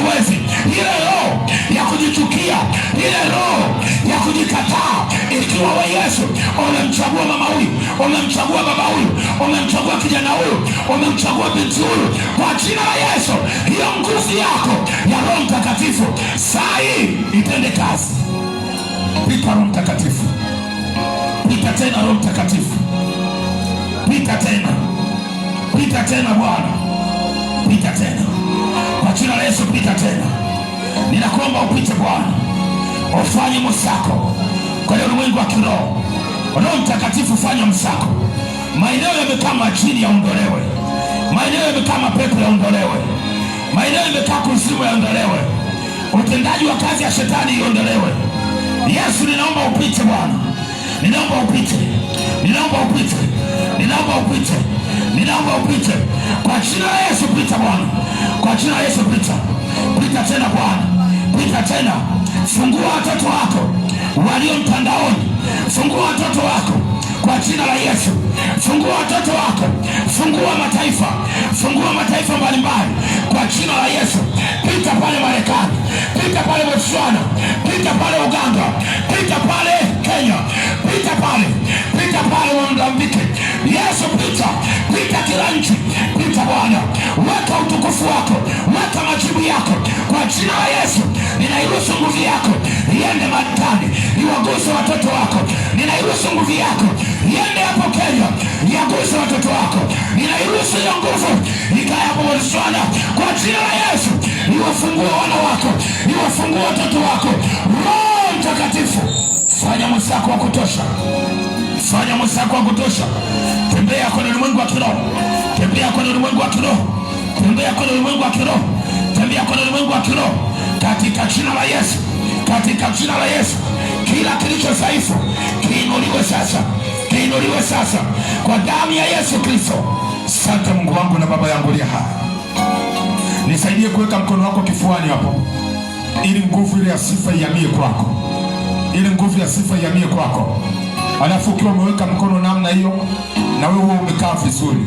haziwezi. Ile roho ya kujichukia, ile roho ya kujikataa, ikiwa wewe Yesu umemchagua mama huyu, umemchagua baba huyu, umemchagua kijana huyu, umemchagua binti huyu, kwa jina la Yesu, hiyo nguvu yako ya Roho Mtakatifu saa hii itende kazi. Pita Roho Mtakatifu, pita tena Roho Mtakatifu, pita tena, pita tena Bwana, pita tena kwa jina la Yesu, pita tena. Ninakuomba upite Bwana, ufanye msako kwa ulimwengu wa kiroho. Roho Mtakatifu, fanya msako. Maeneo yamekaa majini yaondolewe, maeneo yamekaa mapepo yaondolewe, maeneo yamekaa kuzimu yaondolewe, utendaji wa kazi ya shetani iondolewe. Yesu, ninaomba upite Bwana, ninaomba upite, ninaomba upite, ninaomba upite, ninaomba upite kwa jina la Yesu. Pita Bwana, kwa jina la Yesu, pita, pita tena Bwana, pita tena. Fungua watoto wako walio mtandaoni, fungua watoto wako kwa jina la Yesu. Fungua watoto wako, fungua mataifa, fungua mataifa mbalimbali kwa jina la Yesu. Pita pale Marekani, pita pale Botswana, pita pale Uganda, pita pale Kenya, pita pale, pita pale Mozambiki. Yesu, pita, pita kila nchi, pita Bwana. Weka utukufu wako, weka majibu yako kwa jina la Yesu. Ninairuhusu nguvu yako iende Marekani, iwaguse watoto wako. Ninairuhusu nguvu yako iende hapo Kenya, iwaguse watoto wako. Ninairuhusu hiyo nguvu ikae hapo Botswana kwa jina la Yesu. Iwafungue wana wako, iwafungue watoto wako. Roho Mtakatifu, fanya msako wa kutosha, fanya msako wa kutosha. Tembea kwenye ulimwengu wa kiroho, tembea kwenye ulimwengu wa kiroho, tembea kwenye ulimwengu wa kiroho, tembea kwenye ulimwengu wa kiroho katika jina la Yesu, katika jina la Yesu. Kila kilicho dhaifu kiinuliwe sasa, kiinuliwe sasa kwa damu ya Yesu Kristo. Asante Mungu wangu na Baba yangu aliye hai. Nisaidie kuweka mkono wako kifuani hapo, ili nguvu ile ya sifa ihamie kwako, ili nguvu ya sifa ihamie kwako. Alafu ukiwa umeweka mkono namna hiyo, na wewe umekaa vizuri,